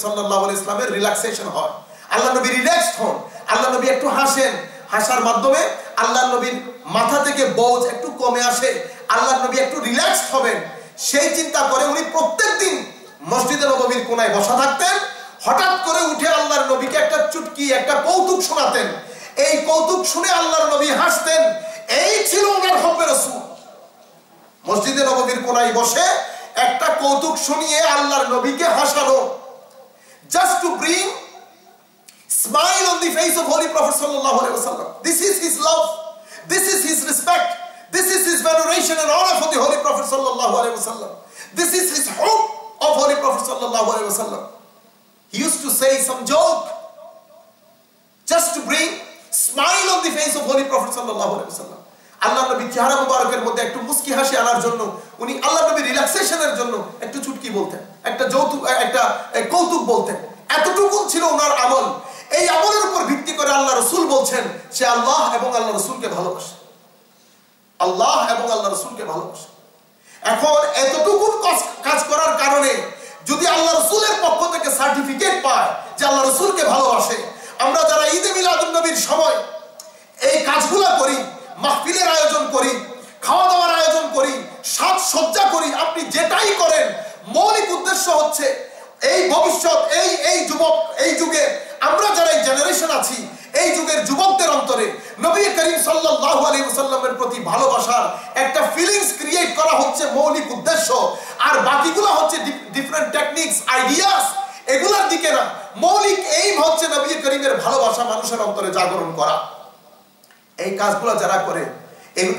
সাল্লাল্লাহু আলাইহি ওয়াসাল্লামের রিল্যাক্সেশন হয়, আল্লাহ নবী রিল্যাক্সড হন, আল্লাহ নবী একটু হাসেন, হাসার মাধ্যমে আল্লাহ নবীর মাথা থেকে বোঝ একটু কমে আসে, আল্লাহ নবী একটু রিল্যাক্সড হবেন, সেই চিন্তা করে উনি প্রত্যেকদিন মসজিদে নববীর কোনায় বসা থাকতেন। হঠাৎ করে উঠে আল্লাহর নবীকে একটা চুটকি, একটা কৌতুক শোনাতেন। এই কৌতুক শুনে আল্লাহর নবী হাসতেন। এই ছিল ওনার হব্বে রাসূল। মসজিদে নববীর কোনায় বসে একটা কৌতুক শুনিয়ে আল্লাহর নবীকে হাসানো, just to bring smile on the face of Holy Prophet sallallahu alaihi wasallam. This is his love, this is his respect, this is his veneration and honor for the Holy Prophet sallallahu alaihi wasallam. This is his hope of Holy Prophet sallallahu alaihi wasallam. He used to say some joke just to bring smile on the face of Holy Prophet sallallahu alaihi wasallam. আল্লাহ নবী চেহারা মুবারকের মধ্যে একটু মুস্কি হাসি আনার জন্য উনি আল্লাহ নবী রিল্যাক্সেশনের জন্য একটু চুটকি বলতেন, একটা কৌতুক বলতেন। এতটুকু ছিল ওনার আমল। এই আমলের উপর ভিত্তি করে আল্লাহ রাসূল বলছেন সে আল্লাহ এবং আল্লাহ রাসূলকে ভালোবাসে, আল্লাহ এবং আল্লাহ রাসূলকে ভালোবাসে। এখন এতটুকু কাজ করার কারণে যদি আল্লাহ রাসূলের পক্ষ থেকে সার্টিফিকেট পায় যে আল্লাহ রাসূলকে ভালোবাসে, আমরা যারা ঈদে মিলাদুন নবীর সময় এই কাজগুলো করি, মাহফিলের আয়োজন করি, খাওয়া দাওয়ার আয়োজন করি, সাজসজ্জা করি, আপনি যেটাই করেন মৌলিক উদ্দেশ্য হচ্ছে এই ভবিষ্যৎ, এই যুবক, এই যুগে আমরা যারা এই জেনারেশন আছি, এই যুগের যুবকদের অন্তরে নবী করিম সাল্লাল্লাহু আলাইহি ওয়াসাল্লামের প্রতি ভালোবাসার একটা ফিলিংস ক্রিয়েট করা হচ্ছে মৌলিক উদ্দেশ্য। আর বাকিগুলো হচ্ছে ডিফারেন্ট টেকনিক্স, আইডিয়াস, এগুলোর দিকে না। মৌলিক এইম হচ্ছে নবী করিমের ভালোবাসা মানুষের অন্তরে জাগরণ করা। এই কাজগুলো যারা করে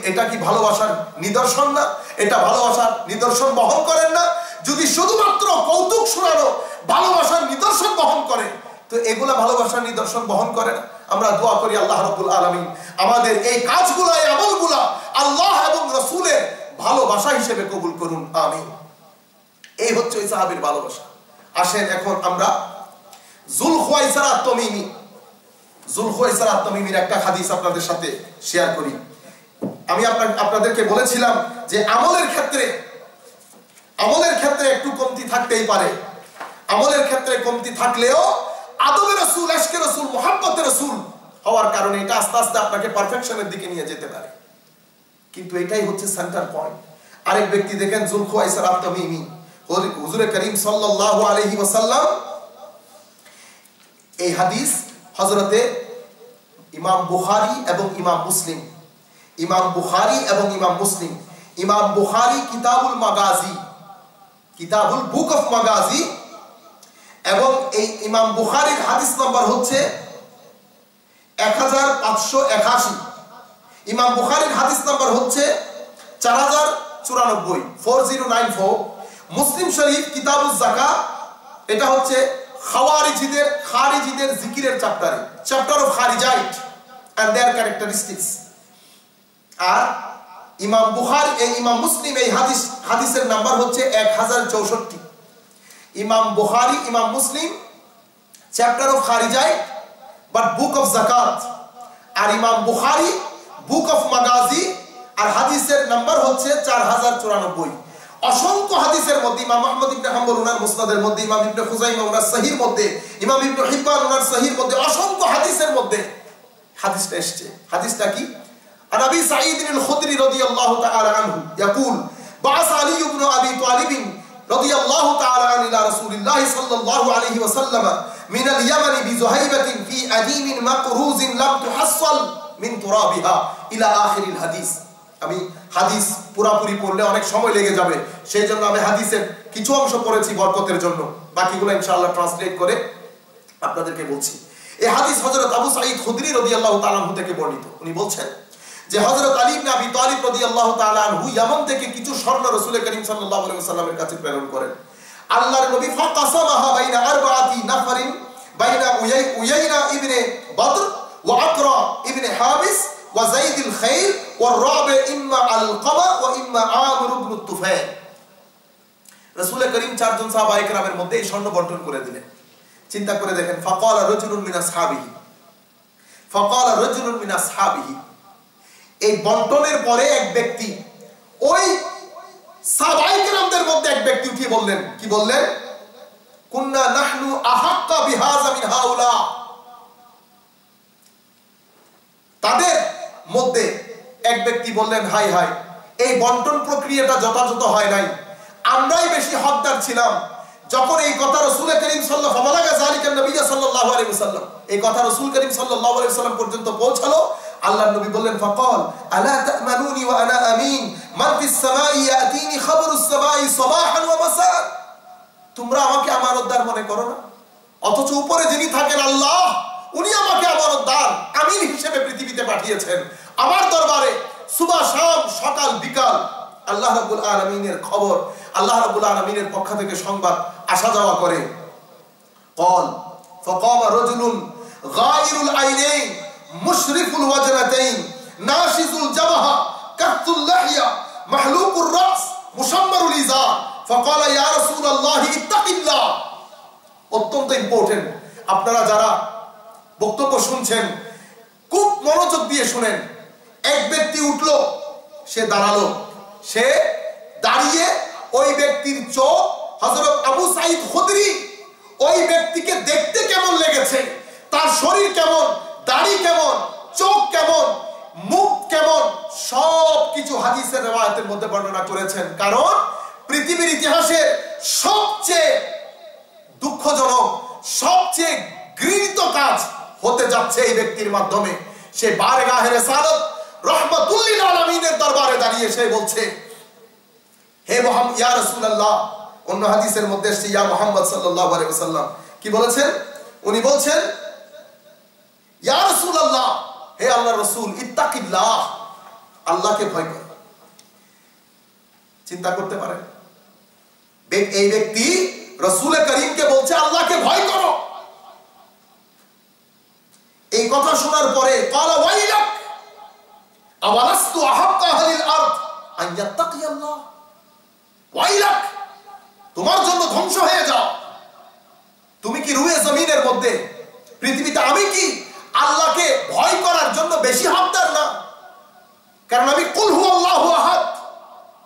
এটা কি ভালোবাসার নিদর্শন না? এটা ভালোবাসার নিদর্শন বহন করেন না? যদি শুধুমাত্র কৌতুক শোনানো ভালোবাসার নিদর্শন বহন করে তো এগুলা ভালোবাসার নিদর্শন বহন করে না। আমরা দোয়া করি আল্লাহ রাব্বুল আলামিন আমাদের এই কাজগুলো, এই আমলগুলো আল্লাহ এবং রাসূলের ভালোবাসা হিসেবে কবুল করুন, আমিন। এই হচ্ছে ওই সাহাবীর ভালোবাসা। আসেন এখন আমরা যুলখুয়াইসার আত-তামিমির একটা হাদিস আপনাদের সাথে শেয়ার করি। আমি আপনাদেরকে বলেছিলাম যে আমলের ক্ষেত্রে একটু কমতি থাকতেই পারে। আমলের ক্ষেত্রে কমতি থাকলেও আদবে রাসূল, ইশকে রাসূল, মুহাব্বতে রাসূল হওয়ার কারণে এটা আস্তে আস্তে আপনাকে পারফেকশনের দিকে নিয়ে যেতে পারে। কিন্তু এটাই হচ্ছে সেন্টার পয়েন্ট। আরেক ব্যক্তি দেখেন যুলখুয়াইসার আত-তামিমি, হুজুর করিম সাল্লাল্লাহু আলাইহি ওয়াসাল্লাম, এই হাদিস হযরতে ইমাম বুখারী এবং ইমাম মুসলিম, ইমাম বুখারী কিতাবুল Maghazi, Kitabul book of Maghazi, এবং এই ইমাম বুখারীর হাদিস নাম্বার হচ্ছে 1581, ইমাম বুখারীর হাদিস নাম্বার হচ্ছে 4094, 4094। মুসলিম শরীফ কিতাবুজ যাকাত, এটা হচ্ছে খারিজিদের জিকিরের chapter of Kharijite and their characteristics. আর ইমাম মুসলিম এই হাদিসের নাম্বার হচ্ছে 1064। ইমাম বুখারী, ইমাম Muslim chapter of Kharijite but book of যাকাত, আর ইমাম বুখারী বুক অফ মাগাজি, আর হাদিসের নাম্বার হচ্ছে 4094। অসংখ্য হাদিসের মধ্যে ইমাম আহমদ ইবনে হাম্বল ওনার মুসনাদের মধ্যে, ইমাম ইবনে খুজাইমা ওনার সহিহর মধ্যে, ইমাম ইবনে হিব্বান ওনার সহিহর মধ্যে, অসংখ্য হাদিসের মধ্যে হাদিসটা এসেছে। হাদিসটা কি? আন আবি সাঈদ আল খুদরি রাদিয়াল্লাহু তাআলা আনহু ইয়াকুল বা'আস আলী ইবনে আবি তালিব রাদিয়াল্লাহু তাআলা আন ইলা রাসূলিল্লাহ সাল্লাল্লাহু আলাইহি ওয়াসাল্লাম মিন আল ইয়ামান বিযুহাইবাতিন ফি আদিমিন মাকরুজিন লাম তুহাসসাল মিন তুরাবিহা ইলা আখিরিল হাদিস। আমি হাদিস পুরোপুরি পড়লে অনেক সময় লেগে যাবে, সেই জন্য আমি হাদিসের কিছু অংশ পড়েছি বরকতের জন্য, বাকিগুলো ইনশাআল্লাহ ট্রান্সলেট করে আপনাদেরকে বলছি। এই হাদিস হযরত আবু সাঈদ খুদরি রাদিয়াল্লাহু তাআলা আনহু থেকে বর্ণিত। উনি বলছেন যে হযরত আলী ইবনে আবি তালিব রাদিয়াল্লাহু তাআলা আনহু ইয়ামান থেকে কিছু স্বর্ণ রাসূল করিম সাল্লাল্লাহু আলাইহি ওয়াসাল্লামের কাছে প্রেরণ করেন। আল্লাহর নবী ফাকাসামাহা বাইনা আরবাআতি নাফারিন বাইনা উয়াইনা ইবনে বদর ওয়া আকরা ইবনে হাবিস ওয়া যাইদুল খাইর ওয়া রাবি ইম্মা আল-কামা ওয়া ইম্মা আমির ইবনে তুফাইল। রাসূল করিম চারজন সাহাবায়ে কেরামের মধ্যে এই স্বর্ণ বণ্টন করে দিলেন। চিন্তা করে দেখেন, ফাকালা রাজুলুন মিন আসহাবিহি, এই বণ্টনের পরে এক ব্যক্তি, ওই সাহাবায়ে কেরামদের মধ্যে এক ব্যক্তি উঠে বললেন, কি বললেন? কুন্না নাহনু হাযা মিন হাউলা, তাদের মধ্যে এক ব্যক্তি বললেন, হাই হাই, এই বন্টন প্রক্রিয়াটা যথাযথ হয় নাই, আমরাই বেশি হকদার ছিলাম। যখন এই কথা রাসূল করিম সাল্লাল্লাহু আলাইহি ওয়াসাল্লাম, এই কথা রাসূল করিম সাল্লাল্লাহু আলাইহি ওয়াসাল্লাম পর্যন্ত পৌঁছালো, আল্লাহর নবী বললেন, ফাকাল আলা তা'মানুনি ওয়া আনা আমিন, মান ফিস সামাই ইয়াতিনি খাবারুস সামাই সাবাহান ওয়া মাসা। তোমরা আমাকে আমানতদার মনে করো না, অথচ উপরে যিনি থাকেন আল্লাহ, উনি আমাকে আমানতদার আমিন হিসেবে পৃথিবীতে পাঠিয়েছেন। আমার দরবারে সুবহ শাম সকাল বিকাল আল্লাহ রাব্বুল আলামিনের খবর, আল্লাহ রাব্বুল আলামিনের পক্ষ থেকে সংবাদ আসা যাওয়া করে। قال فقام رجل غائر العينين مشرف الوجنتين ناشز الجبهة كث اللحية محلوق الرأس مشمر الإزار فقال يا رسول الله اتق الله। অত্যন্ত ইম্পর্টেন্ট, আপনারা যারা বক্তব্য শুনছেন খুব মনোযোগ দিয়ে শুনেন। এক ব্যক্তি উঠলো, সে দাঁড়ালো, সে দাঁড়িয়ে ওই ব্যক্তির চোখ, হযরত আবু সাঈদ খুদরি ওই ব্যক্তিকে দেখতে কেমন লেগেছে, তার শরীর কেমন, দাড়ি কেমন, চোখ কেমন, মুখ কেমন, সব কিছু হাদিসের riwayতের মধ্যে বর্ণনা করেছেন। কারণ পৃথিবীর ইতিহাসে সবচেয়ে দুঃখজনক, সবচেয়ে ঘৃণিত কাজ হতে যাচ্ছে এই ব্যক্তির মাধ্যমে। সে বারগাহে রিসালাত রাহমাতুল লিল আলামিনের দরবারে দাঁড়িয়ে সে বলছে, হে মুহাম্মদ ইয়া রাসূলুল্লাহ। অন্য হাদিসের মধ্যে এসেছে ইয়া মুহাম্মদ সাল্লাল্লাহু আলাইহি ওয়াসাল্লাম। কি বলেছেন? উনি বলছেন, ইয়া রাসূলুল্লাহ, হে আল্লাহর রাসূল, ইত্তাকিল্লাহ, আল্লাহকে ভয় করো। চিন্তা করতে পারেন, এই ব্যক্তি রাসূল করিমকে বলছে আল্লাহকে ভয় করো। এই কথা শোনার পরে ক্বালা ওয়াইলাক আওয়ালাস্তু আহাক্কা আহলিল আরদ আন ইয়াত্তাকিয়াল্লাহ, ওয়াইলাক, তোমার জন্য ধ্বংস হয়ে যাও। তুমি কি রুয়ে জমিনের মধ্যে পৃথিবীতে আমি কি আল্লাহকে ভয় করার জন্য বেশি হকদার না? কারণ আমি কুল হুয়াল্লাহু আহাদ,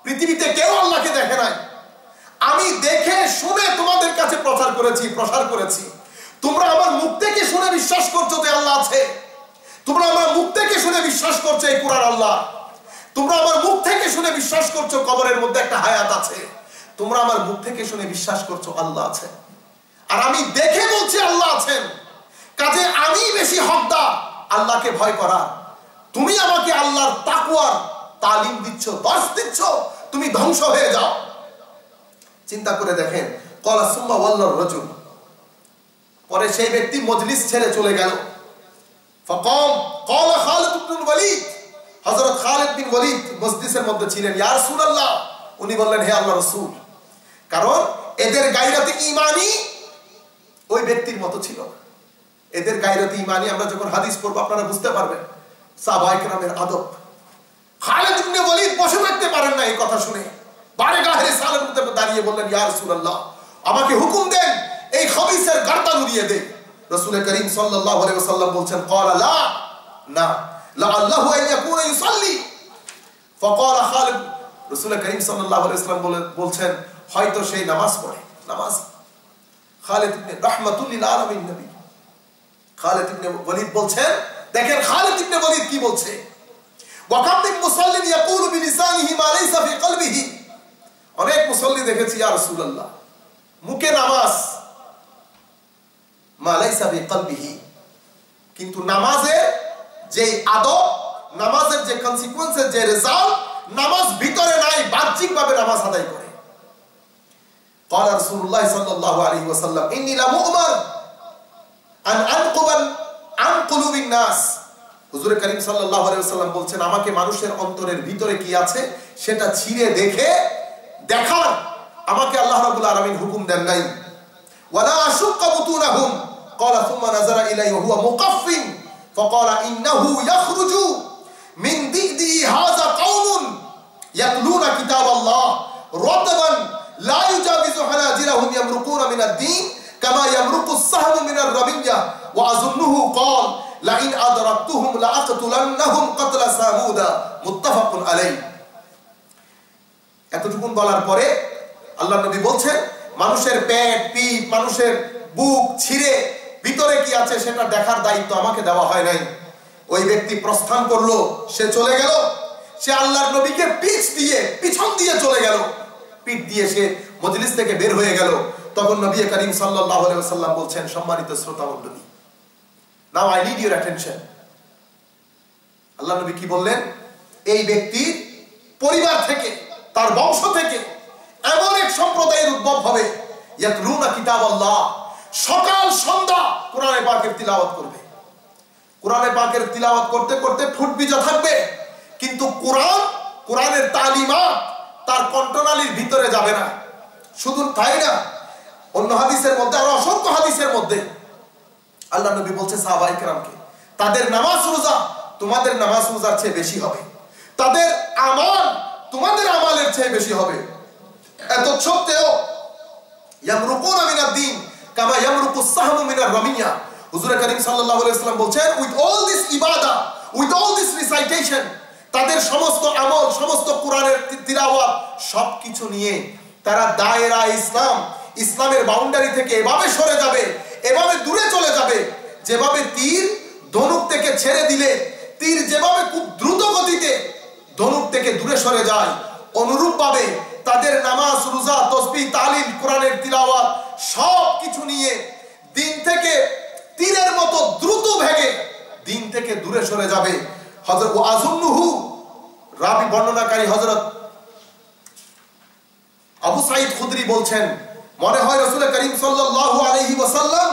পৃথিবীতে কেউ আল্লাহকে দেখে নাই, আমি দেখে শুনে তোমাদের কাছে প্রসার করেছি। তোমরা আমার মুখ থেকে শুনে বিশ্বাস করছো যে আল্লাহ আছে, তোমরা আমার মুখ থেকে শুনে বিশ্বাস করছো এই কুরআন আল্লাহ, তোমরা আমার মুখ থেকে শুনে বিশ্বাস করছো কবরের মধ্যে একটা হায়াত আছে, তোমরা আমার মুখ থেকে শুনে বিশ্বাস করছো আল্লাহ আছে, আর আমি দেখে বলছি আল্লাহ আছেন। কাজে আমি বেশি হকদার আল্লাহকে ভয় করার। তুমি আমাকে আল্লাহর তাকওয়ার তালিম দিচ্ছ, দর্শ দিচ্ছ, তুমি ধ্বংস হয়ে যাও। চিন্তা করে দেখেন, ক্বালা সুম্মা ওয়াল্লার রাজুল, পরে সেই ব্যক্তি মজলিস ছেড়ে চলে গেল। ফাকাম ক্বালা খালিদ ইবনে ওয়ালিদ, হযরত খালিদ বিন ওয়ালিদ মজলিসের মধ্যে ছিলেন। ইয়া রাসূলুল্লাহ, উনি বললেন, হে আল্লাহর রাসূল। কারণ এদের গায়রাতে ঈমানি ওই ব্যক্তির মতো ছিল। এদের গায়রাতে ঈমানি আমরা যখন হাদিস পড়ব আপনারা বুঝতে পারবেন সাহাবায়ে কেরামের আদব। খালিদ ইবনে ওয়ালিদ বসে থাকতে পারেন না এই কথা শুনে, বারগাহে রিসালাতের মধ্যে দাঁড়িয়ে বললেন, ইয়া রাসূলুল্লাহ, আমাকে হুকুম দেন এই খবিসের গর্দান উড়িয়ে দেন। রাসূল করিম সাল্লাল্লাহু আলাইহি ওয়াসাল্লাম বলছেন, ক্বালা লা, না, লাআল্লাহু আন ইয়াকুনা ইউসাল্লি। ফাকালা খালিদ, রাসূল করিম সাল্লাল্লাহু আলাইহি ওয়াসাল্লাম বলছেন, হয়তো সেই নামাজ পড়ে। নামাজ, খালিদ ইবনে রাহমাতুল লিল আলামিন নবী খালিদ ইবনে ওয়ালিদ বলছেন, দেখেন খালিদ ইবনে ওয়ালিদ কি বলছে, ওয়া কাম মিন মুসাল্লিন ইয়াকুলু বিলিসানিহি মা লাইসা ফি কলবিহি। অনেক মুসল্লি দেখেছি ইয়া রাসূলুল্লাহ, মুখে নামাজ, মা লাইসা ফি কলবিহি, কিন্তু নামাজের যে আদব, নামাজের যে কনসিকুয়েন্সের যে রেজাল্ট, নামাজ ভিতরে নাই, বাহ্যিকভাবে নামাজ আদায় করে। قال رسول الله صلى الله عليه وسلم اني لمؤمر ان انقب عن قلوب الناس। হুজুর করিম সাল্লাল্লাহু আলাইহি ওয়াসাল্লাম বলছেন, আমাকে মানুষের অন্তরের ভিতরে কি আছে সেটা ছিঁড়ে দেখার আমাকে আল্লাহ রাব্বুল আলামিন হুকুম দেন নাই। ওয়ালা আশুক্কা বুতুনাহুম قال ثم نظر اليه وهو مقف فقال انه يخرج من ضئدي هذا قوم يتلون كتاب الله رطبا لا يجاوز حناجرهم يمرقون من الدين كما يمرق السهم من الرمية وأظنه قال لئن أدركتهم لأقتلنهم قتل ثمود متفق عليه। এতটুকুন বলার পরে আল্লাহর নবী বলছেন, মানুষের পেট, পিঠ, মানুষের বুক ছিঁড়ে ভিতরে কি আছে সেটা দেখার দায়িত্ব আমাকে দেওয়া হয় নাই। ওই ব্যক্তি প্রস্থান করলো, সে চলে গেল, সে আল্লাহর নবীকে পিছন দিয়ে চলে গেল, পিঠ দিয়ে সে মজলিস থেকে বের হয়ে গেল। তখন নবী করিম সাল্লাল্লাহু আলাইহি ওয়াসাল্লাম বলছেন, সম্মানিত শ্রোতা মণ্ডলী, now I need your attention. আল্লাহ নবী কি বললেন? এই ব্যক্তির পরিবার থেকে, তার বংশ থেকে এমন এক সম্প্রদায়ের উদ্ভব হবে, ইয়াতলুনা কিতাবাল্লাহ, সকাল সন্ধ্যা কোরআনে পাকের তিলাওয়াত করবে। কোরআনে পাকের তিলাওয়াত করতে করতে ঠোঁট ভিজা থাকবে, কিন্তু কোরআনের তালিমাত তার কণ্ঠনালীর ভিতরে যাবে না। শুধু তাই না, অন্য হাদিসের মধ্যে, আরো অসংখ্য হাদিসের মধ্যে আল্লাহ নবী বলছে সাহাবায়ে কেরামকে, তাদের নামাজ রোজা তোমাদের নামাজ রোজার চেয়ে বেশি হবে, তাদের আমল তোমাদের আমলের চেয়ে বেশি হবে। এত সত্ত্বেও ইয়ামরুকুনা মিনাদ দ্বীন কামা ইয়ামরুকুস সাহমু মিনার রামিয়া। হুজুর করিম সাল্লাল্লাহু আলাইহি ওয়াসাল্লাম বলছেন, উইথ অল দিস ইবাদা, উইথ অল দিস রিসাইটেশন, তাদের সমস্ত আমল, সমস্ত কোরআনের তিলাওয়াত সবকিছু নিয়ে তারা দায়রা ইসলামের বাউন্ডারি থেকে এভাবে সরে যাবে, এভাবে দূরে চলে যাবে, যেভাবে তীর ধনুক থেকে ছেড়ে দিলে তীর যেভাবে খুব দ্রুত গতিতে ধনুক থেকে দূরে সরে যায়, অনুরূপভাবে তাদের নামাজ, রোজা, তাসবিহ, তাহলিল, কোরআনের তিলাওয়াত সবকিছু নিয়ে দিন থেকে তীরের মতো দ্রুত ভেগে দিন থেকে দূরে সরে যাবে। হযরত ওয়াজুন্নুহু, রাবি বর্ণনাকারী হযরত আবু সাঈদ খুদরি বলছেন, মনে হয় রাসূল করিম সাল্লাল্লাহু আলাইহি ওয়াসাল্লাম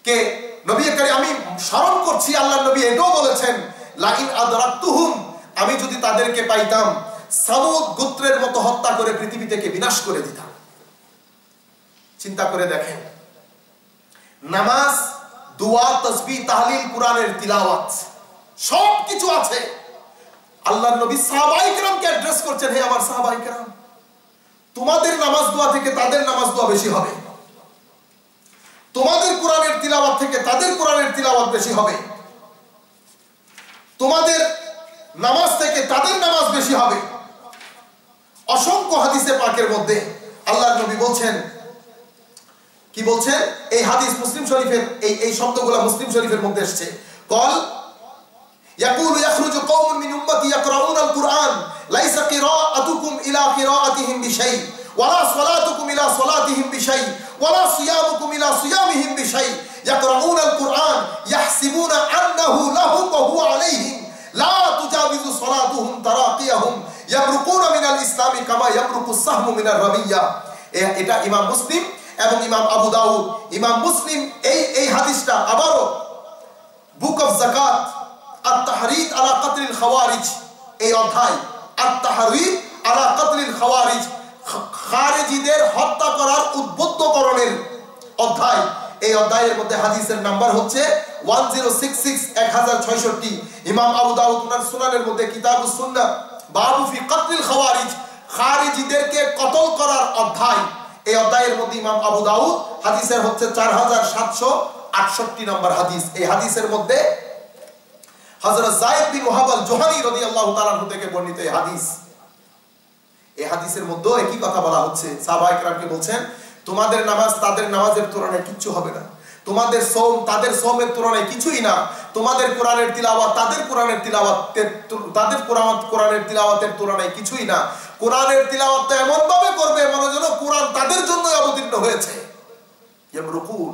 কে নবী করিম, আমি স্মরণ করছি আল্লাহর নবী এটাও বলেছেন, লাইন আদরাকতুহুম, আমি যদি তাদেরকে পাইতাম সামুদ গোত্রের মতো হত্যা করে পৃথিবী থেকে বিনাশ করে দিতাম। চিন্তা করে দেখেন, নামাজ, দোয়া, তাসবিহ, তাহলিল, কোরআনের তিলাওয়াত সবকিছু আছে। আল্লাহর নবী সাহাবায়ে কেরামকে অ্যাড্রেস করছেন, হে আমার সাহাবায়ে কেরাম, তোমাদের নামাজ দোয়া থেকে তাদের নামাজ দোয়া বেশি হবে, তোমাদের কোরআনের তিলাওয়াত থেকে তাদের কোরআনের তিলাওয়াত বেশি হবে, তোমাদের নামাজ থেকে তাদের নামাজ বেশি হবে। অসংখ্য হাদিসে পাকের মধ্যে আল্লাহর নবী বলছেন, কি বলছেন? এই হাদিস মুসলিম শরীফের, এই শব্দগুলো মুসলিম শরীফের মধ্যে এসেছে। কল ইয়াকুলু ইয়াখরুজু কওমুন মিন উম্মতি ইয়াকরাউনাল কুরআন লাইসা কিরাআতুকুম ইলা কিরাআতিহিম বিশাই ওয়ালা সালাতুকুম ইলা সালাতিহিম বিশাই ওয়ালা সিয়ামুকুম ইলা সিয়ামিহিম বিশাই ইয়াকরাউনাল কুরআন ইয়াহসিবুনা আন্নাহু লাহুম ওয়া হুয়া আলাইহিম লা তুজাবিজু সালাতুহুম তারাকিয়াহুম ইয়ামরুকুনা মিনাল ইসলামি কামা ইয়ামরুকুস সাহমু মিনার রামিয়া। এটা ইমাম মুসলিম এবং ইমাম আবু দাউদ। ইমাম মুসলিম এই হাদিসটা আবারও বুক অফ যাকাত আত-তাহরিদ আলা কতলিল খাওয়ারিজ, এই অধ্যায় আত-তাহরিদ আলা কতলিল খাওয়ারিজ, খারেজিদের হত্যা করার উদ্বুদ্ধকরণের অধ্যায়। এই অধ্যায়ের মধ্যে হাদিসের নাম্বার হচ্ছে 1066, 1066। ইমাম আবু দাউদ ওনার সুনানের মধ্যে কিতাবুস সুন্নাহ বাবু ফি কতলিল খাওয়ারিজ, খারেজিদেরকে কতল করার অধ্যায়। এই অধ্যায়ের মধ্যে ইমাম আবু দাউদ হাদিসের হচ্ছে 4768 নম্বর হাদিস। এই হাদিসের মধ্যে হযরত যায়েদ বিন ওয়াহাব আল-জুহানী রাদিয়াল্লাহু তাআলা থেকে বর্ণিত এই হাদিস। এই হাদিসের মধ্যে একই কথা বলা হচ্ছে, সাহাবায়ে কেরামকে বলছেন, তোমাদের নামাজ তাদের নামাজের তুলনায় কিচ্ছু হবে না, তোমাদের সওম তাদের সওমের তুলনায় কিছুই না, তোমাদের কোরআনের তিলাওয়াত তাদের কোরআনের তিলাওয়াতের তুলনায় কিছুই না। কোরআনের তিলাওয়াত এমন ভাবে করবে মনে যেন কোরআন তাদের জন্য অবতীর্ণ হয়েছে। ইয়ামরুকুন,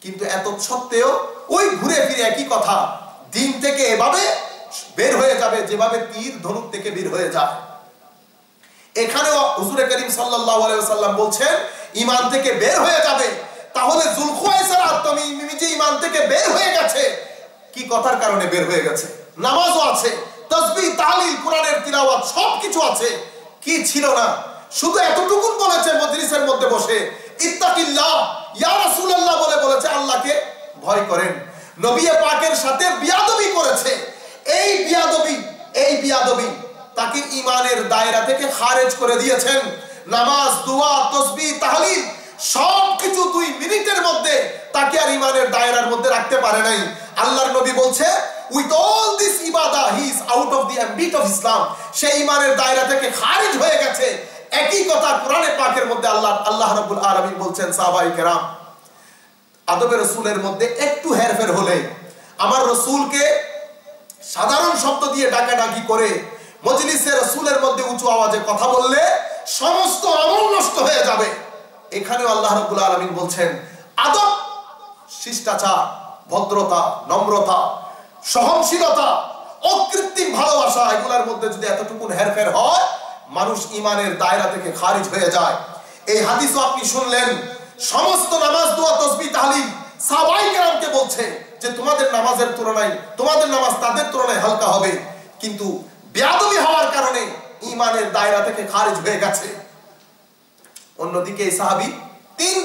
কিন্তু এত সত্ত্বেও ওই ঘুরে ফিরে একই কথা, দিন থেকে এভাবে বের হয়ে যাবে যেভাবে তীর ধনুক থেকে বের হয়ে যায়। এখানেও হুজুর করিম সাল্লাল্লাহু আলাইহি ওয়াসাল্লাম বলছেন, ঈমান থেকে বের হয়ে যাবে। তাহলে যুলখুয়াইসার আত-তামিমি যে ঈমান থেকে বের হয়ে গেছে, কি কথার কারণে বের হয়ে গেছে? নামাজও আছে, তাসবিহ, তাহলিল, কোরআনের তিলাওয়াত সবকিছু আছে, কি ছিল না? শুধু এতটুকু বলেছে মজলিসের মধ্যে বসে, ইত্তাকিল্লাহ ইয়া রাসূলুল্লাহ বলেছে আল্লাহকে ভয় করেন। নবী পাকের সাথে বিয়াদবি করেছে। এই বিয়াদবি তাকে ঈমানের দায়রা থেকে খারিজ করে দিয়েছেন। নামাজ, দোয়া, তাসবিহ, তাহলিল সবকিছু 2 মিনিটের মধ্যে তাকে আর ঈমানের দায়রার মধ্যে রাখতে পারে নাই। আল্লাহর নবী বলছে, with all this ibadah he is out of the ambit of Islam, সে ঈমানের দায়রা থেকে খারিজ হয়ে গেছে। একই কথা কোরআনে পাকের মধ্যে আল্লাহ রাব্বুল আলামিন বলছেন, সাহাবায়ে কেরাম আদবে রসুলের মধ্যে একটু হেরফের হলে, আমার রসুলকে সাধারণ শব্দ দিয়ে ডাকাডাকি করে মজলিসে রসুলের মধ্যে উঁচু আওয়াজে কথা বললে সমস্ত আমল নষ্ট হয়ে যাবে। এখানেও আল্লাহ রাব্বুল আলামিন বলছেন আদব, শিষ্টাচার, ভদ্রতা, নম্রতা, সহনশীলতা, অকৃত্রিম ভালোবাসা, এগুলোর মধ্যে যদি এতটুকু হেরফের হয় মানুষ ইমানের দায়রা থেকে খারিজ হয়ে যায়। এই হাদিসও আপনি শুনলেন, সমস্ত নামাজ, দোয়া, তাসবিহ, তাহলিল সাহাবায়ে কেরামকে বলছে যে তোমাদের নামাজের তুলনায়, তোমাদের নামাজ তাদের তুলনায় হালকা হবে, কিন্তু বেয়াদবি হওয়ার কারণে ইমানের দায়রা থেকে খারিজ হয়ে গেছে। অন্যদিকে এই সাহাবী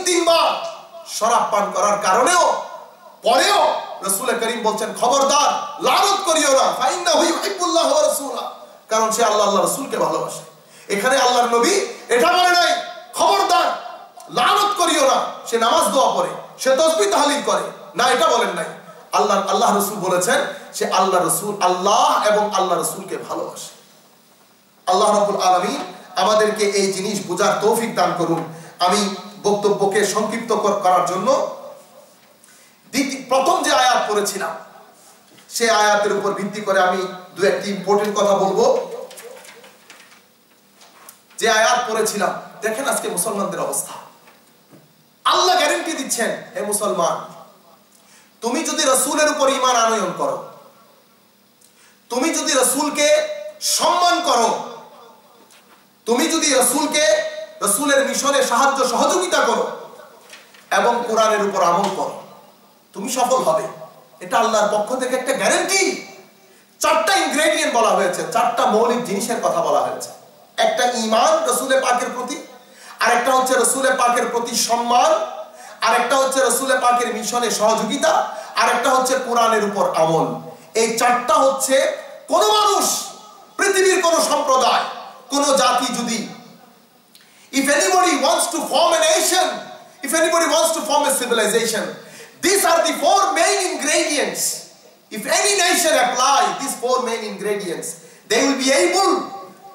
তিনবার শরাব পান করার কারণেও পরেও রাসূল করিম বলছেন খবরদার লানত করিও না, ফাইন্নাহু ইউহিব্বুল্লাহ ওয়া রাসূলা, কারণ সে আল্লাহ আল্লাহর রাসূলকে ভালোবাসে। এখানে আল্লাহর নবী এটা বলে নাই খবরদার লানত করিও না, সে নামাজ দোয়া পড়ে, সে তাসবিহ তাহলিল করে, না, এটা বলেন নাই। আল্লাহ রাসূল বলেছেন সে আল্লাহ রাসূল, আল্লাহ এবং আল্লাহ রাসূলকে ভালোবাসে। আল্লাহ রাব্বুল আলামিন আমাদেরকে এই জিনিস বোঝার তৌফিক দান করুন। আমি বক্তব্যকে সংক্ষিপ্ত করার জন্য প্রথম যে আয়াত পড়েছিলাম সেই আয়াতের উপর ভিত্তি করে আমি দু একটি ইম্পর্টেন্ট কথা বলবো। যে আয়াত পড়েছিলাম, দেখেন আজকে মুসলমানদের অবস্থা। আল্লাহ গ্যারান্টি দিচ্ছেন, হে মুসলমান, তুমি যদি রাসূলের উপর ঈমান আনয়ন করো, তুমি যদি রাসূলকে সম্মান করো, তুমি যদি রাসূলকে, রাসূলের মিশনে সাহায্য সহযোগিতা করো এবং কোরআনের উপর আমল করো, তুমি সফল হবে। এটা আল্লাহর পক্ষ থেকে একটা গ্যারান্টি। চারটা ইনগ্রেডিয়েন্ট বলা হয়েছে, চারটা মৌলিক জিনিসের কথা বলা হয়েছে। একটা ঈমান রাসূলে পাকের প্রতি, আরেকটা হচ্ছে রাসূলে পাকের প্রতি সম্মান, আরেকটা হচ্ছে রাসূলে পাকের মিশনে সহযোগিতা, আরেকটা হচ্ছে কোরআনের উপর আমল। এই চারটা হচ্ছে কোন মানুষ, পৃথিবীর কোন সম্প্রদায়, কোন জাতি যদি, if anybody wants to form a nation, if anybody wants to form a civilization, these are the four main ingredients. If any nation apply these four main ingredients, they will be able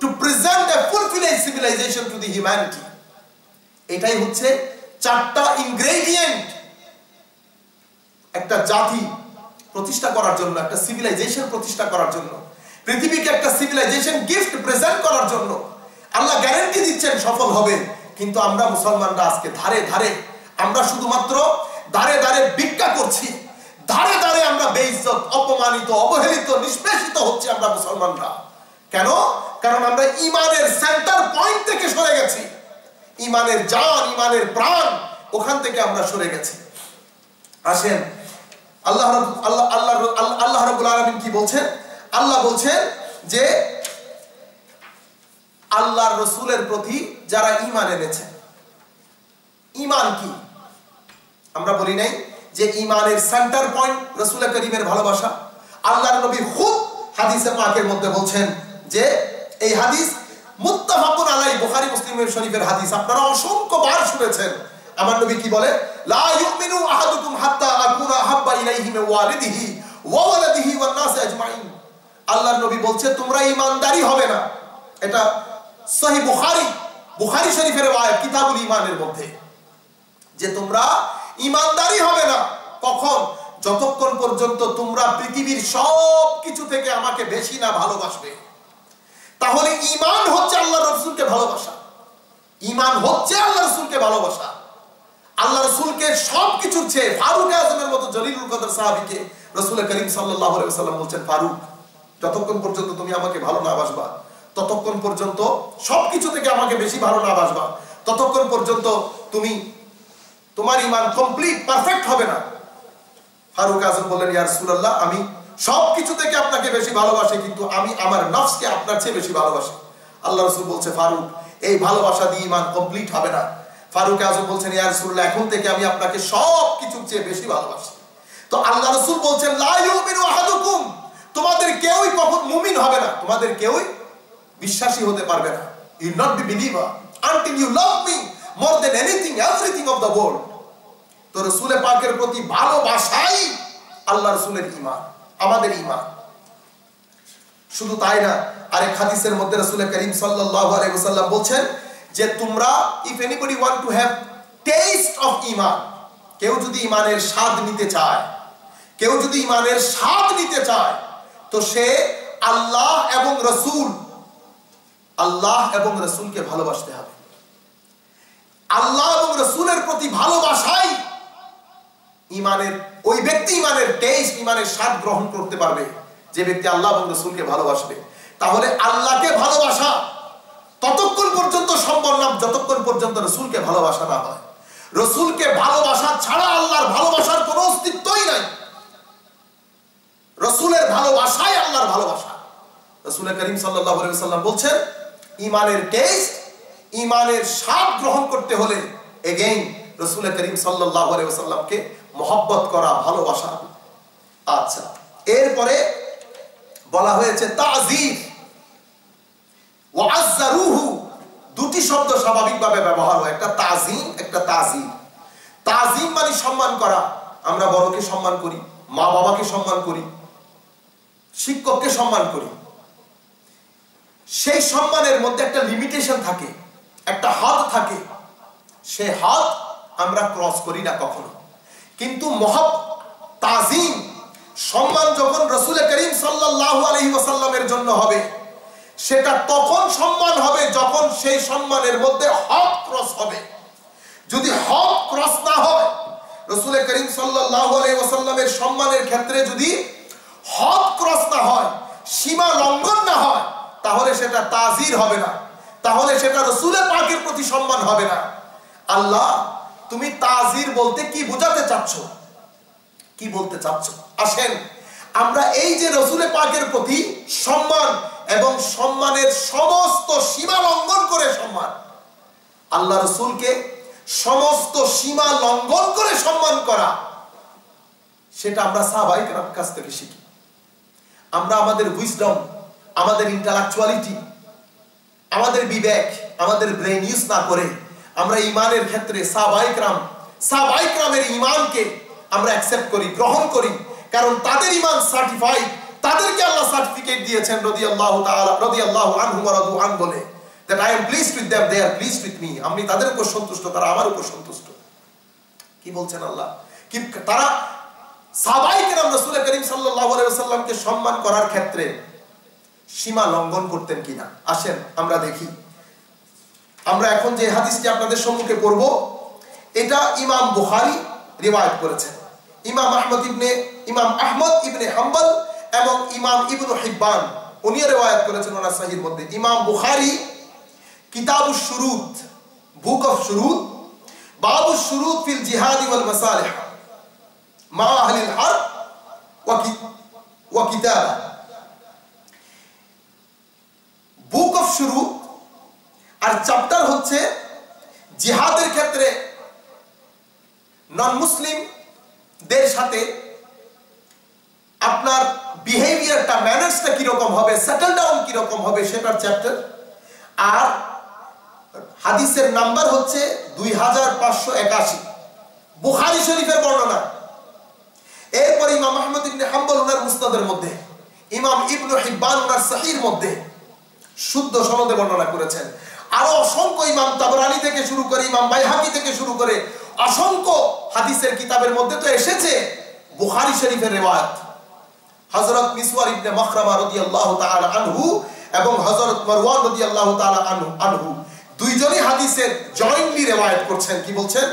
to present a full-fledged civilization to the humanity. এটাই হচ্ছে চারটা ingredient একটা জাতি প্রতিষ্ঠা করার জন্য, একটা civilisation প্রতিষ্ঠা করার জন্য, পৃথিবীকে একটা সিভিলাইজেশন গিফট প্রেজেন্ট করার জন্য আল্লাহ গ্যারান্টি দিচ্ছেন সফল হবে। কিন্তু আমরা মুসলমানরা আজকে ধারে ধারে, আমরা শুধুমাত্র ধারে ধারে ভিক্ষা করছি, ধারে ধারে আমরা বেইজ্জত, অপমানিত, অবহেলিত, নিষ্পেষিত হচ্ছে আমরা মুসলমানরা। কেন? কারণ আমরা ইমানের সেন্টার পয়েন্ট থেকে সরে গেছি, ইমানের জান, ইমানের প্রাণ, ওখান থেকে আমরা সরে গেছি। আসেন আল্লাহ রাব্বুল আলামিন কি বলছেন? আল্লাহ বলছেন যে আল্লাহর রাসূলের প্রতি যারা ঈমান এনেছে, ঈমান কি? আমরা বলি নাই যে ঈমানের সেন্টার পয়েন্ট রাসূল করিমের ভালোবাসা? আল্লাহর নবী খুদ হাদিসে পাকের মধ্যে বলছেন যে এই হাদিস মুত্তাফাকুন আলাইহি, বুখারী মুসলিমের শরীফের হাদিস, আপনারা অসংখ্য বার শুনেছেন। আমার নবী কি বলে? লা ইউমিনু আহাদুকুম হাত্তা আকুনা আহাব্বা ইলাইহি মিন ওয়ালিদিহি ওয়া ওয়ালাদিহি ওয়ান নাস আজমাইন। আল্লাহর নবী বলছে তোমরা ঈমানদারি হবে না। এটা সহিহ বুখারী শরীফের আয়াত, কিতাবুল ঈমানের মধ্যে, যে তোমরা ঈমানদারি হবে না কখন? যতক্ষণ পর্যন্ত তোমরা পৃথিবীর সব কিছু থেকে আমাকে বেশি না ভালোবাসবে। তাহলে ঈমান হচ্ছে আল্লাহর রাসূলকে ভালোবাসা, ঈমান হচ্ছে আল্লাহর রাসূলকে ভালোবাসা। আল্লাহ রাসূলকে সবকিছুর চেয়ে ফারুক আযমের মতো জলিলুল কদর সাহাবীকে রাসূল করিম সাল্লাল্লাহু আলাইহি ওয়াসাল্লাম বলছেন, ফারুক, যতক্ষণ পর্যন্ত তুমি আমাকে ভালো না বাসবা, ততক্ষণ পর্যন্ত, সবকিছু থেকে আমাকে বেশি ভালো না বাসবা, ততক্ষণ পর্যন্ত তোমার ঈমান কমপ্লিট পারফেক্ট হবে না। ফারুক আযম বললেন, ইয়া রাসূলুল্লাহ, আমি সবকিছু থেকে আপনাকে বেশি ভালোবাসি, কিন্তু আমি আমার নফসকে আপনার চেয়ে বেশি ভালোবাসি। আল্লাহ রাসূল বলছে, ফারুক, এই ভালোবাসা দিয়ে ঈমান কমপ্লিট হবে না। ফারুক আযম বলছেন, ইয়া রাসূলুল্লাহ, এখন থেকে আমি আপনাকে সবকিছুর চেয়ে বেশি ভালোবাসি। তো আল্লাহ রাসূল বলছেন, লা ইউমিনু আহাদুকুম, তোমাদের কেউই কখন মুমিন হবে না, তোমাদের কেউই বিশ্বাসী হতে পারবে না। You will not be believer until you love me more than anything, everything of the world. তো রাসূল পাকের প্রতি ভালোবাসাই আল্লাহ রাসূলের ঈমান, আমাদের ঈমান। শুধু তাই না, আরেক হাদিসের মধ্যে রাসূল করিম সাল্লাল্লাহু আলাইহি ওয়াসাল্লাম বলছেন যে তোমরা, if anybody want to have taste of ঈমান, কেউ যদি ইমানের স্বাদ নিতে চায়, কেউ যদি ইমানের স্বাদ নিতে চায়, তো সে আল্লাহ এবং রসুলকে ভালোবাসতে হবে। আল্লাহ এবং রসুলের প্রতি ভালোবাসাই ওই ব্যক্তি ইমানের টেস্ট, ইমানের স্বাদ গ্রহণ করতে পারবে যে ব্যক্তি আল্লাহ এবং রসুলকে ভালোবাসবে। তাহলে আল্লাহকে ভালোবাসা ততক্ষণ পর্যন্ত সম্ভব না যতক্ষণ পর্যন্ত রসুলকে ভালোবাসা না হয়। রসুলকে ভালোবাসা ছাড়া আল্লাহর ভালোবাসার কোনো অস্তিত্বই নাই। রসুলের ভালোবাসাই আল্লাহর ভালোবাসা। রাসূল করিম সাল্লাল্লাহু আলাইহি ওয়াসাল্লাম বলছেন, ইমানের টেস্ট, ইমানের স্বাদ গ্রহণ করতে হলে এগেইন রাসূল করিম সাল্লাল্লাহু আলাইহি ওয়াসাল্লামকে মহব্বত করা, ভালোবাসা। আচ্ছা, এরপরে বলা হয়েছে তাযীর ওয়া আযযারুহু। দুটি শব্দ স্বাভাবিকভাবে ব্যবহার হয়, একটা তাযীম, একটা তাযীর। তাযীম মানে সম্মান করা। আমরা বড়কে সম্মান করি, মা বাবাকে সম্মান করি, শিক্ষককে সম্মান করি। সেই সম্মানের মধ্যে একটা লিমিটেশন থাকে, একটা হাদ থাকে। সেই হাদ আমরা ক্রস করি না কখনো। কিন্তু তাযীম, সম্মান যখন রাসূল করিম সাল্লাল্লাহু আলাইহি ওয়াসাল্লামের জন্য হবে, সেটা তখন সম্মান হবে যখন সেই সম্মানের মধ্যে হদ ক্রস হবে। যদি হদ ক্রস না হয়, রাসূল করিম সাল্লাল্লাহু আলাইহি ওয়াসাল্লামের সম্মানের ক্ষেত্রে যদি হদ ক্রস না হয়, সীমা লঙ্ঘন না হয়, তাহলে সেটা তাযীর হবে না, তাহলে সেটা রাসূল পাকের প্রতি সম্মান হবে না। আল্লাহ, তুমি তাযীর বলতে কি বোঝাতে চাচ্ছ, কি বলতে চাচ্ছ? আসেন আমরা এই যে রাসূল পাকের প্রতি সম্মান এবং সম্মানের সমস্ত সীমা লঙ্ঘন করে সম্মান, আল্লাহ রাসূলকে সমস্ত সীমা লঙ্ঘন করে সম্মান করা, সেটা আমরা সাহাবায়ে কেরাম কাছ থেকে শিখি। আমরা আমাদের উইজডম, আমাদের ইন্টেলেকচুয়ালিটি, আমাদের বিবেক, আমাদের ব্রেন ইউজ না করে আমরা ইমানের ক্ষেত্রে সাহাবায়ে কেরামের ইমানকে আমরা অ্যাকসেপ্ট করি, গ্রহণ করি। কারণ তাদের ইমান সার্টিফাইড, তাদেরকে আল্লাহ সার্টিফিকেট দিয়েছেন রাদিয়াল্লাহু আনহু ওয়া রাদু আন বলে, that I am pleased with them, they are pleased with me। আমি তাদের উপর সন্তুষ্ট, তারা আমার উপর সন্তুষ্ট। কি বলছেন আল্লাহ? কি তারা সাহাবায়ে কেরাম রাসূল করিম সাল্লাল্লাহু আলাইহি ওয়াসাল্লামকে সম্মান করার ক্ষেত্রে সীমা লঙ্ঘন করতেন কিনা? আসেন আমরা দেখি। আমরা এখন যে হাদিসটি আপনাদের সম্মুখে পড়ব, এটা ইমাম বুখারী রিওয়ায়াত করেছেন। ইমাম আহমদ ইবনে হাম্বল এবং ইমাম ইবনে হিব্বান উনিও রিওয়ায়াত করেছেন ওনার সহিহর মধ্যে। ইমাম বুখারী কিতাবুশ শুরুত, বুক অফ শুরুত, বাবুশ শুরুত ফিল জিহাদ ওয়াল মাসালিহ মা আহলিল হারব ওয়া কিতাবা। বুক অফ শুরুত আর চ্যাপ্টার হচ্ছে জিহাদের ক্ষেত্রে নন মুসলিমদের সাথে আপনার বিহেভিয়ারটা, ম্যানার্সটা কিরকম হবে, সেটেল ডাউন কিরকম হবে, সেটার চ্যাপ্টার। আর হাদিসের নাম্বার হচ্ছে 2581, বুখারী শরীফের বর্ণনা। এরপর ইমাম আহমদ ইবনে হাম্বল ওনার মুসনাদের মধ্যে, ইমাম ইবনে হিব্বান ওনার সহিহর মধ্যে শুদ্ধ সনদে বর্ণনা করেছেন। আরো অসংখ্য ইমাম তাবরানী থেকে শুরু করে, ইমাম বাইহাকি থেকে শুরু করে অসংখ্য হাদিসের কিতাবের মধ্যে তো এসেছে বুখারী শরীফের রিওয়ায়াত। হযরত মিসওয়ার ইবনে মাখরামা রাদিয়াল্লাহু তাআলা আনহু এবং হযরত মারওয়ান রাদিয়াল্লাহু তাআলা আনহু দুইজনই হাদিসের জয়েন্টলি রিওয়ায়াত করছেন। কি বলছেন?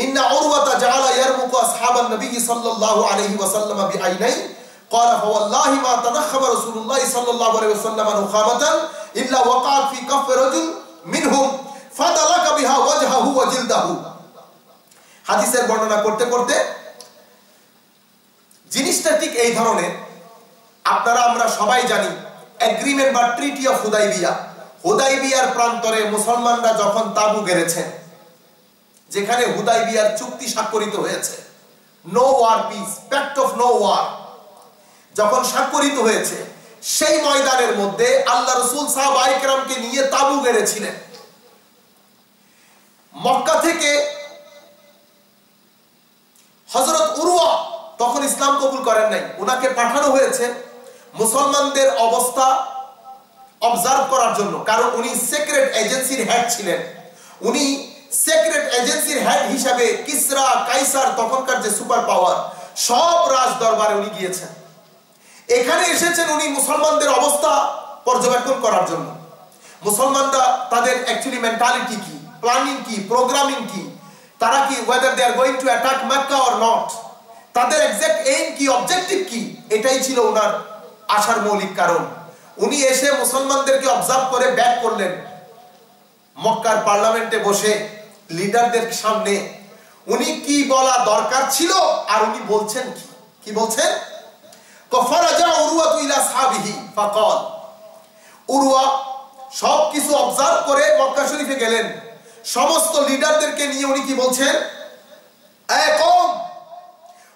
ইন্না উরওয়াতা জাআলা ইয়ারমুকু আসহাবান নবী সাল্লাল্লাহু আলাইহি ওয়াসাল্লাম বিআইনাই قال فوالله ما تنخم رسول الله صلى الله عليه وسلم نخامة إلا وقعت في كف رجل منهم فدلك بها وجهه وجلده। হাদিসের বর্ণনা করতে করতে জিনিসটা ঠিক এই ধরনের। আপনারা আমরা সবাই জানি এগ্রিমেন্ট বা ট্রিটি অফ হুদাইবিয়ার প্রান্তরে মুসলমানরা যখন তাবু গেড়েছেন, যেখানে হুদাইবিয়ার চুক্তি স্বাক্ষরিত হয়েছে, no war peace, pact of no war যখন স্বাক্ষরিত হয়েছে, সেই ময়দানের মধ্যে আল্লাহ রাসূল সাহাবায়ে কেরামকে নিয়ে তাবু গেড়েছিলেন। মক্কা থেকে হযরত উরওয়া তখন ইসলাম কবুল করেন নাই, ওনাকে পাঠানো হয়েছে মুসলমানদের অবস্থা অবজার্ভ করার জন্য। কারণ উনি সিক্রেট এজেন্সির হেড ছিলেন, উনি সিক্রেট এজেন্সির হেড হিসাবে কিসরা কাইসার তখনকার যে সুপার পাওয়ার সব রাজ দরবারে উনি গিয়েছেন। এখানে এসেছেন উনি মুসলমানদের অবস্থা পর্যবেক্ষণ করার জন্য। মুসলমানরা তাদের অ্যাকচুয়ালি মেন্টালিটি কি, প্ল্যানিং কি, প্রোগ্রামিং কি, তারা কি whether they are going to attack Mecca or not, তাদের এক্সাক্ট এইম কি, অবজেক্টিভ কি, এটাই ছিল ওনার আসার মৌলিক কারণ। উনি এসে মুসলমানদেরকে অবজার্ভ করে ব্যাক করলেন মক্কার পার্লামেন্টে বসে লিডারদের সামনে। উনি কি বলা দরকার ছিল আর উনি বলছেন কি, কি বলছেন? কফরাজা উরওয়া ইলা সাহাবিহি ফাকাল, উরওয়া সবকিছু অবজার্ভ করে মক্কা শরীফে গেলেন, সমস্ত লিডারদেরকে নিয়ে উনি কি বলছেন? এ কওম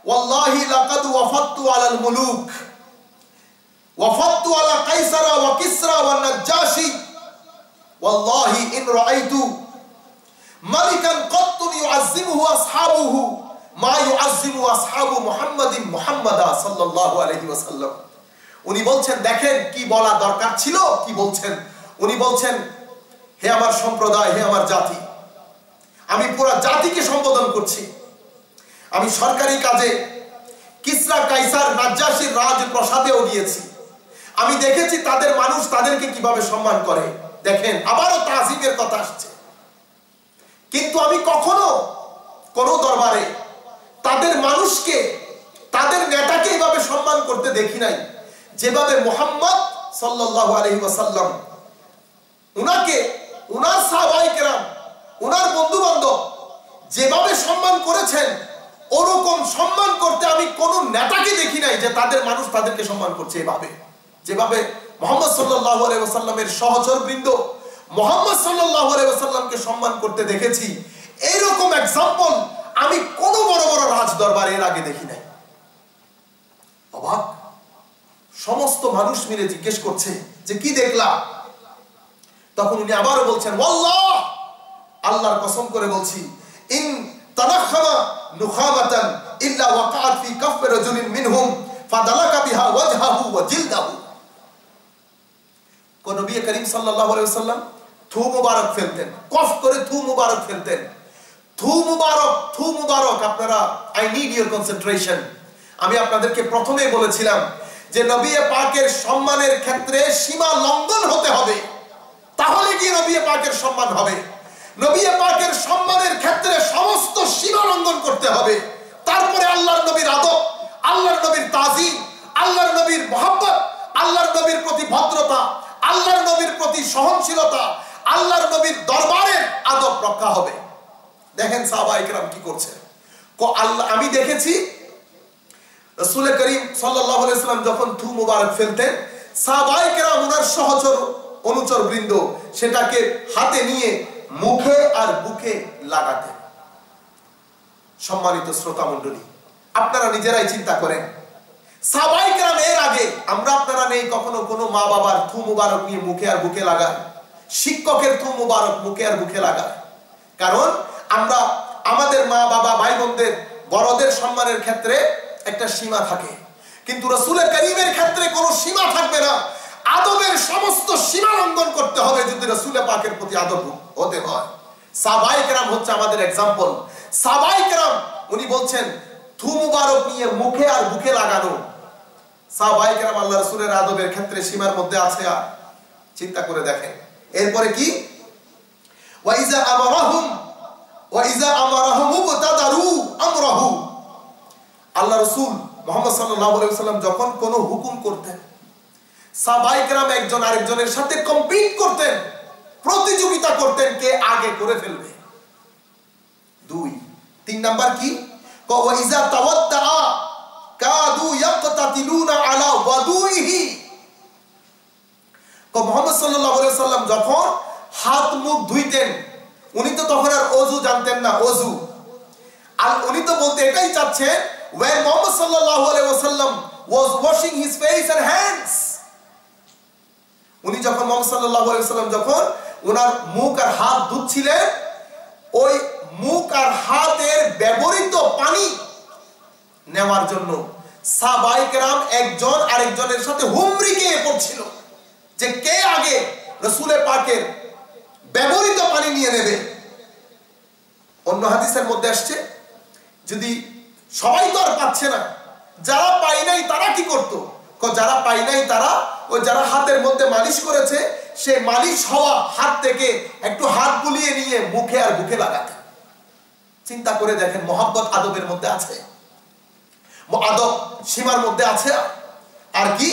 ওয়াল্লাহি লাকাদ ওয়াফাততু আলাল মুলুক ওয়াফাততু আলা কাইসারা ওয়া কিসরা ওয়া নাজ্জাশি ওয়াল্লাহি ইন রাআইতু মালিকান কাত্তুন ইউআযজিমুহু আসহাবুহু মা ইউআযজিমু আসহাবু মুহাম্মাদিন মুহাম্মাদা সাল্লাল্লাহু আলাইহি ওয়াসাল্লাম। উনি বলছেন দেখেন কি বলা দরকার ছিল, কি বলছেন? উনি বলছেন হে আমার সম্প্রদায়, হে আমার জাতি, আমি পুরো জাতিকে সম্বোধন করছি। আমি সরকারি কাজে কিসরা কাইসার নাজ্জাশির রাজপ্রাসাদেও গিয়েছি, আমি দেখেছি তাদের মানুষ তাদেরকে কিভাবে সম্মান করে। দেখেন আবারও তাজিমের কথা আসছে। কিন্তু আমি কখনো কোন দরবারে তাদের মানুষকে, তাদের নেতাকে এইভাবে সম্মান করতে দেখি নাই যেভাবে মুহাম্মদ সাল্লাল্লাহু আলাইহি ওয়াসাল্লাম উনাকে, উনার সাহাবায়ে কেরাম, উনার বন্ধু বান্ধব যেভাবে সম্মান করেছেন ওরকম সম্মান করতে আমি কোন নেতাকে দেখি নাই যে তাদের মানুষ তাদেরকে সম্মান করছে এভাবে, যেভাবে মুহাম্মদ সাল্লাল্লাহু আলাইহি ওয়াসাল্লামের সহচরবৃন্দ মুহাম্মদ সাল্লাল্লাহু আলাইহি ওয়াসাল্লামকে সম্মান করতে দেখেছি। এইরকম এক্সাম্পল আমি কোন বড় বড় রাজ দরবারে এর আগে দেখি নাই। অবাক, সমস্ত মানুষ মিলে জিজ্ঞেস করছে যে কি দেখলা? তখন উনি আবারও বলছেন ওয়াল্লাহ, আল্লাহর কসম করে বলছি, ইন তানাখামা নুখামাতান ইল্লা ওয়াকাআত ফি কাফি রাজুলিন মিনহুম ফাদালাকা বিহা ওয়াজহাহু ওয়া জিলদাহু। কোন নবী করিম সাল্লাল্লাহু আলাইহি ওয়াসাল্লাম থু মুবারক ফেলতেন, কফ করে থু মুবারক ফেলতেন। থু মুবারক, থু মুবারক, আপনারা আই নিড ইওর কনসেন্ট্রেশন। আমি আপনাদেরকে প্রথমেই বলেছিলাম যে নবী পাকের সম্মানের ক্ষেত্রে সীমা লঙ্ঘন হতে হবে, তাহলে কি নবী পাকের সম্মান হবে। নবী পাকের সম্মানের ক্ষেত্রে সমস্ত সীমা লঙ্ঘন করতে হবে, তারপরে আল্লাহর নবীর আদব, আল্লাহর নবীর তাজিম, আল্লাহর নবীর মহব্বত, আল্লাহর নবীর প্রতি ভদ্রতা, আল্লাহর নবীর প্রতি সহনশীলতা, আল্লাহর নবীর দরবারের আদব রক্ষা হবে। দেখেন সাহাবায়ে কেরাম কি করছে। আমি দেখেছি রাসূল করিম সাল্লাল্লাহু আলাইহি ওয়াসাল্লাম যখন থু মুবারক ফেলতেন, সাহাবায়ে কেরাম ওনার সহচর অনুচর বৃন্দ সেটাকে হাতে নিয়ে মুখে আর বুকে লাগাতেন। সম্মানিত শ্রোতা মণ্ডলী, আপনারা নিজেরাই চিন্তা করেন, সাহাবায়ে কেরাম এর আগে আমরা আপনারা নেই কখনো কোনো মা বাবার থু মুবারক নিয়ে মুখে আর বুকে লাগায়, শিক্ষকের থু মুবারক মুখে আর বুকে লাগায়। কারণ আমরা আমাদের মা বাবা ভাই বোনদের বড়দের সম্মানের ক্ষেত্রে একটা সীমা থাকে, কিন্তু রাসূল করিমের ক্ষেত্রে কোনো সীমা থাকবে না। আদবের সমস্ত সীমা লঙ্ঘন করতে হবে যদি রাসূল পাকের প্রতি আদব হতে হয়। সাহাবায়ে কেরাম হচ্ছে আমাদের एग्जांपल। সাহাবায়ে কেরাম উনি বলছেন থু মুবারক নিয়ে মুখে আর বুকে লাগানো। সাহাবায়ে কেরাম আল্লাহ রাসূলের আদবের ক্ষেত্রে সীমার মধ্যে আছে। আর চিন্তা করে দেখেন এরপরে কি, ওয়া ইজা আমারাহুম মুবতাদারু আমরাহু। আল্লাহ রাসূল মুহাম্মদ সাল্লাল্লাহু আলাইহি ওয়াসাল্লাম যখন কোনো হুকুম করতেন, সাহাবায়ে কেরাম একজন আরেকজনের সাথে কম্পিট করতেন, প্রতিযোগিতা করতেন কে আগে করে ফেলবে। 2 3 নাম্বার কি, ওয়া ইজা তাওয়াদ্দা কাদু ইয়াকতাতিলুনা আলা ওয়াদুইহি। মুহাম্মদ সাল্লাল্লাহু আলাইহি ওয়াসাল্লাম যখন হাত মুখ ধুইতেন, উনি তো তখন আর ওযু জানতেন না, ওযু। আর উনি তো বলতে এটাই চাচ্ছে, when Muhammad sallallahu alaihi wasallam was washing his face and hands, উনি যখন মুহাম্মদ সাল্লাল্লাহু আলাইহি ওয়াসাল্লাম যখন ওনার মুখ আর হাত ধুচ্ছিলেন, ওই মুখ আর হাতের ব্যবহৃত পানি নেওয়ার জন্য সাহাবায়ে কেরাম একজন আরেকজনের সাথে হুমড়ি খেয়ে পড়ছিল যে কে আগে রাসূলের পাকের ব্যবহৃত পানি নিয়ে নেবে। অন্য হাদিসের মধ্যে আসছে, যদি সবাই তো আর পাচ্ছে না, যারা পায় নাই তারা কি করতো? যারা পায় নাই তারা ওই যারা হাতের মধ্যে মালিশ করেছে, সে মালিশ হওয়া হাত থেকে একটু হাত বুলিয়ে নিয়ে মুখে আর বুকে লাগাতে। চিন্তা করে দেখেন, মহব্বত আদবের মধ্যে আছে, আদব সীমার মধ্যে আছে। আর কি